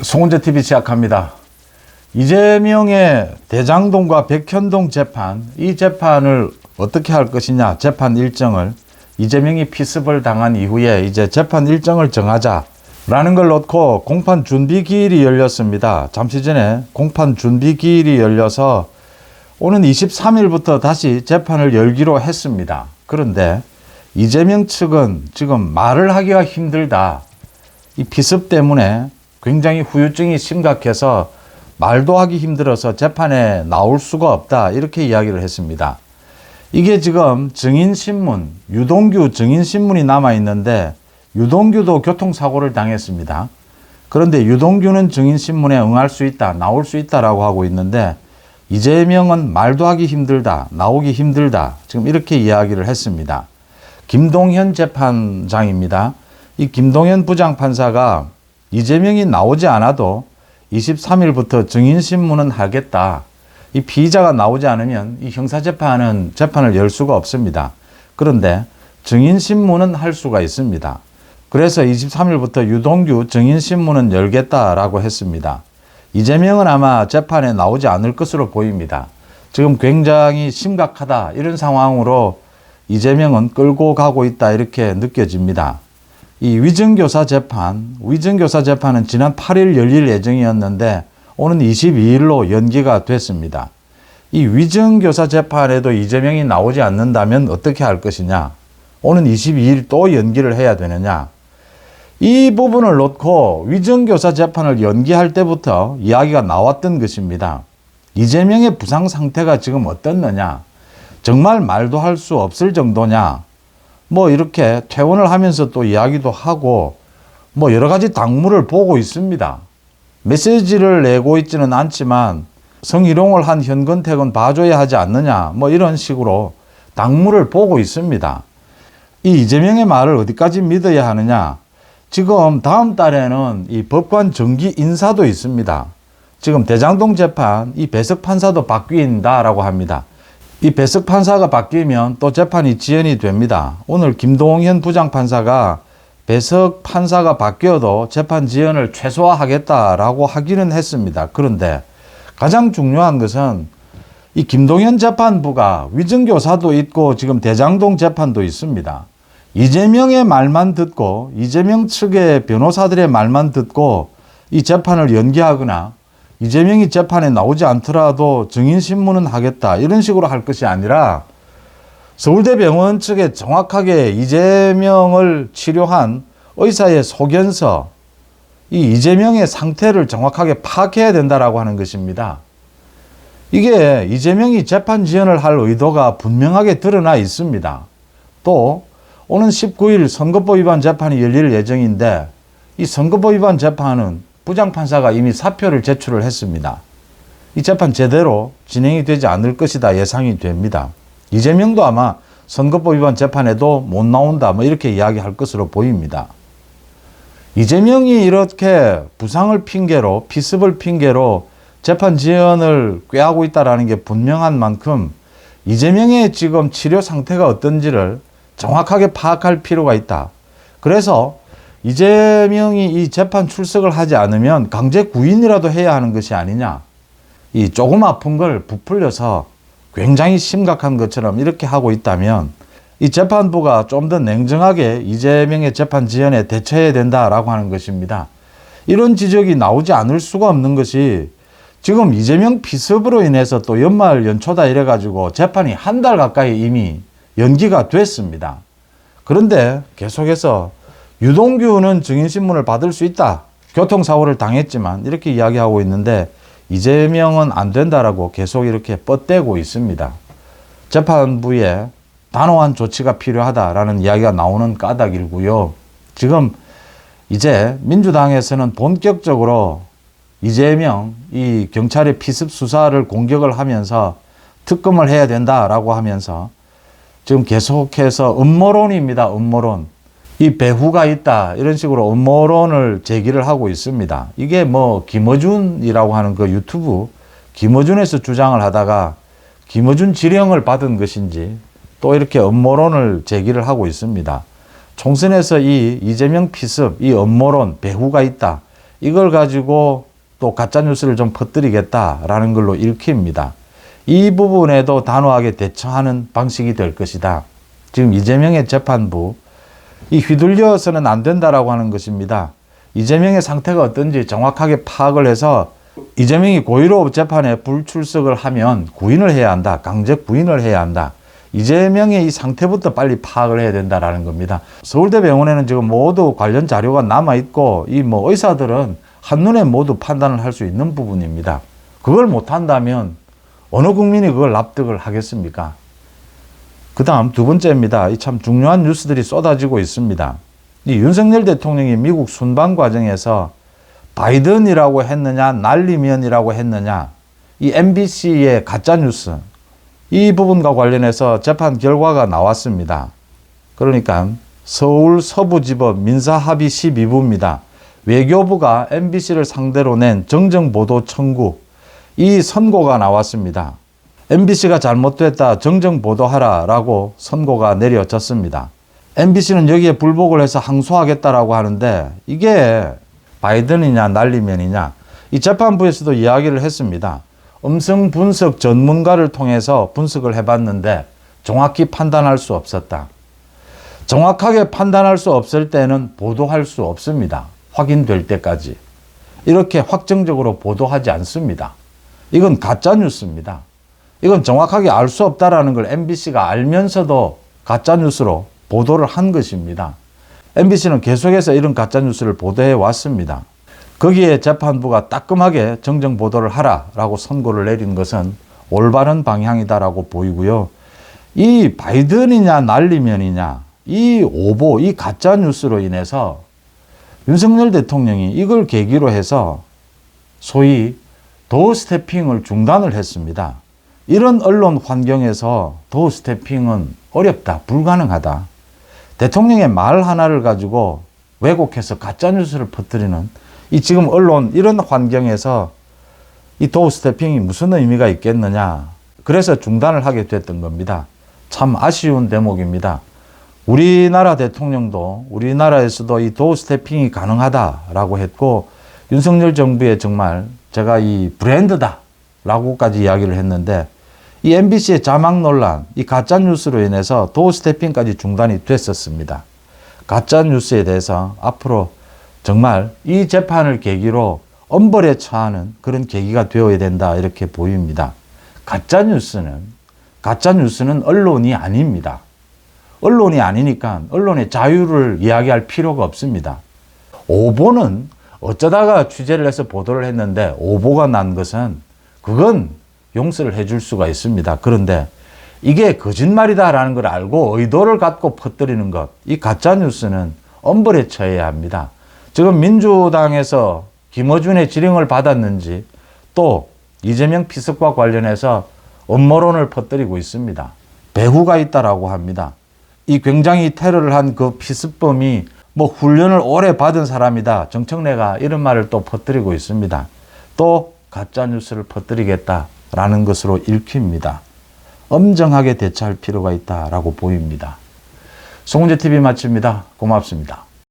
송은재 TV 시작합니다. 이재명의 대장동과 백현동 재판, 이 재판을 어떻게 할 것이냐, 재판 일정을 이재명이 피습을 당한 이후에 이제 재판 일정을 정하자라는 걸 놓고 공판 준비 기일이 열렸습니다. 잠시 전에 공판 준비 기일이 열려서 오는 23일부터 다시 재판을 열기로 했습니다. 그런데 이재명 측은 지금 말을 하기가 힘들다. 이 피습 때문에 굉장히 후유증이 심각해서 말도 하기 힘들어서 재판에 나올 수가 없다. 이렇게 이야기를 했습니다. 이게 지금 증인신문, 유동규 증인신문이 남아있는데 유동규도 교통사고를 당했습니다. 그런데 유동규는 증인신문에 응할 수 있다, 나올 수 있다라고 하고 있는데 이재명은 말도 하기 힘들다, 나오기 힘들다. 지금 이렇게 이야기를 했습니다. 김동현 재판장입니다. 이 김동현 부장판사가 이재명이 나오지 않아도 23일부터 증인신문은 하겠다. 이 피의자가 나오지 않으면 이 형사재판은 재판을 열 수가 없습니다. 그런데 증인신문은 할 수가 있습니다. 그래서 23일부터 유동규 증인신문은 열겠다라고 했습니다. 이재명은 아마 재판에 나오지 않을 것으로 보입니다. 지금 굉장히 심각하다. 이런 상황으로 이재명은 끌고 가고 있다. 이렇게 느껴집니다. 이 위증교사 재판은 지난 8일 열릴 예정이었는데 오는 22일로 연기가 됐습니다. 이 위증교사 재판에도 이재명이 나오지 않는다면 어떻게 할 것이냐? 오는 22일 또 연기를 해야 되느냐? 이 부분을 놓고 위증교사 재판을 연기할 때부터 이야기가 나왔던 것입니다. 이재명의 부상 상태가 지금 어떻느냐? 정말 말도 할 수 없을 정도냐? 뭐 이렇게 퇴원을 하면서 또 이야기도 하고 뭐 여러 가지 당무를 보고 있습니다. 메시지를 내고 있지는 않지만 성희롱을 한 현근택은 봐줘야 하지 않느냐 뭐 이런 식으로 당무를 보고 있습니다. 이 이재명의 말을 어디까지 믿어야 하느냐. 지금 다음 달에는 이 법관 정기 인사도 있습니다. 지금 대장동 재판 이 배석 판사도 바뀐다라고 합니다. 이 배석 판사가 바뀌면 또 재판이 지연이 됩니다. 오늘 김동현 부장판사가 배석 판사가 바뀌어도 재판 지연을 최소화하겠다라고 하기는 했습니다. 그런데 가장 중요한 것은 이 김동현 재판부가 위증교사도 있고 지금 대장동 재판도 있습니다. 이재명의 말만 듣고 이재명 측의 변호사들의 말만 듣고 이 재판을 연기하거나 이재명이 재판에 나오지 않더라도 증인신문은 하겠다 이런 식으로 할 것이 아니라 서울대병원 측에 정확하게 이재명을 치료한 의사의 소견서, 이 이재명의 상태를 정확하게 파악해야 된다라고 하는 것입니다. 이게 이재명이 재판 지연을 할 의도가 분명하게 드러나 있습니다. 또 오는 19일 선거법 위반 재판이 열릴 예정인데 이 선거법 위반 재판은 부장판사가 이미 사표를 제출을 했습니다. 이 재판 제대로 진행이 되지 않을 것이다 예상이 됩니다. 이재명도 아마 선거법 위반 재판에도 못 나온다 뭐 이렇게 이야기할 것으로 보입니다. 이재명이 이렇게 부상을 핑계로 피습을 핑계로 재판 지연을 꾀하고 있다는 게 분명한 만큼 이재명의 지금 치료 상태가 어떤지를 정확하게 파악할 필요가 있다. 그래서 이재명이 이 재판 출석을 하지 않으면 강제 구인이라도 해야 하는 것이 아니냐. 이 조금 아픈 걸 부풀려서 굉장히 심각한 것처럼 이렇게 하고 있다면 이 재판부가 좀 더 냉정하게 이재명의 재판 지연에 대처해야 된다라고 하는 것입니다. 이런 지적이 나오지 않을 수가 없는 것이 지금 이재명 피습으로 인해서 또 연말 연초다 이래가지고 재판이 한 달 가까이 이미 연기가 됐습니다. 그런데 계속해서 유동규는 증인신문을 받을 수 있다. 교통사고를 당했지만 이렇게 이야기하고 있는데 이재명은 안 된다라고 계속 이렇게 뻗대고 있습니다. 재판부에 단호한 조치가 필요하다라는 이야기가 나오는 까닭이고요. 지금 이제 민주당에서는 본격적으로 이재명 이 경찰의 피습 수사를 공격을 하면서 특검을 해야 된다라고 하면서 지금 계속해서 음모론입니다. 음모론. 이 배후가 있다 이런 식으로 음모론을 제기를 하고 있습니다. 이게 뭐 김어준이라고 하는 그 유튜브 김어준에서 주장을 하다가 김어준 지령을 받은 것인지 또 이렇게 음모론을 제기를 하고 있습니다. 총선에서 이 이재명 피습, 이 음모론, 배후가 있다. 이걸 가지고 또 가짜뉴스를 좀 퍼뜨리겠다라는 걸로 읽힙니다. 이 부분에도 단호하게 대처하는 방식이 될 것이다. 지금 이재명의 재판부, 이 휘둘려서는 안 된다라고 하는 것입니다. 이재명의 상태가 어떤지 정확하게 파악을 해서 이재명이 고의로 재판에 불출석을 하면 구인을 해야 한다. 강제 구인을 해야 한다. 이재명의 이 상태부터 빨리 파악을 해야 된다라는 겁니다. 서울대병원에는 지금 모두 관련 자료가 남아있고 이 뭐 의사들은 한눈에 모두 판단을 할 수 있는 부분입니다. 그걸 못한다면 어느 국민이 그걸 납득을 하겠습니까? 그 다음 두 번째입니다. 이 참 중요한 뉴스들이 쏟아지고 있습니다. 이 윤석열 대통령이 미국 순방 과정에서 바이든이라고 했느냐 날리면이라고 했느냐 이 MBC의 가짜뉴스 이 부분과 관련해서 재판 결과가 나왔습니다. 그러니까 서울 서부지법 민사합의 12부입니다. 외교부가 MBC를 상대로 낸 정정보도 청구 이 선고가 나왔습니다. MBC가 잘못됐다 정정보도하라 라고 선고가 내려졌습니다. MBC는 여기에 불복을 해서 항소하겠다라고 하는데 이게 바이든이냐 날리면이냐 이 재판부에서도 이야기를 했습니다. 음성 분석 전문가를 통해서 분석을 해봤는데 정확히 판단할 수 없었다. 정확하게 판단할 수 없을 때는 보도할 수 없습니다. 확인될 때까지. 이렇게 확정적으로 보도하지 않습니다. 이건 가짜뉴스입니다. 이건 정확하게 알 수 없다라는 걸 MBC가 알면서도 가짜뉴스로 보도를 한 것입니다. MBC는 계속해서 이런 가짜뉴스를 보도해 왔습니다. 거기에 재판부가 따끔하게 정정 보도를 하라라고 선고를 내린 것은 올바른 방향이다라고 보이고요. 이 바이든이냐 날리면이냐 이 오보, 이 가짜뉴스로 인해서 윤석열 대통령이 이걸 계기로 해서 소위 도어 스태핑을 중단을 했습니다. 이런 언론 환경에서 도어 스태핑은 어렵다, 불가능하다. 대통령의 말 하나를 가지고 왜곡해서 가짜뉴스를 퍼뜨리는 이 지금 언론 이런 환경에서 이 도어 스태핑이 무슨 의미가 있겠느냐. 그래서 중단을 하게 됐던 겁니다. 참 아쉬운 대목입니다. 우리나라 대통령도 우리나라에서도 이 도어 스태핑이 가능하다라고 했고 윤석열 정부의 정말 제가 이 브랜드다 라고까지 이야기를 했는데 이 MBC의 자막 논란, 이 가짜뉴스로 인해서 도어 스태핑까지 중단이 됐었습니다. 가짜뉴스에 대해서 앞으로 정말 이 재판을 계기로 엄벌에 처하는 그런 계기가 되어야 된다 이렇게 보입니다. 가짜뉴스는 언론이 아닙니다. 언론이 아니니까 언론의 자유를 이야기할 필요가 없습니다. 오보는 어쩌다가 취재를 해서 보도를 했는데 오보가 난 것은 그건 용서를 해줄 수가 있습니다. 그런데 이게 거짓말이다라는 걸 알고 의도를 갖고 퍼뜨리는 것, 이 가짜뉴스는 엄벌에 처해야 합니다. 지금 민주당에서 김어준의 지령을 받았는지 또 이재명 피습과 관련해서 음모론을 퍼뜨리고 있습니다. 배후가 있다라고 합니다. 이 굉장히 테러를 한 그 피습범이 뭐 훈련을 오래 받은 사람이다. 정청래가 이런 말을 또 퍼뜨리고 있습니다. 또 가짜뉴스를 퍼뜨리겠다라는 것으로 읽힙니다. 엄정하게 대처할 필요가 있다라고 보입니다. 송은재TV 마칩니다. 고맙습니다.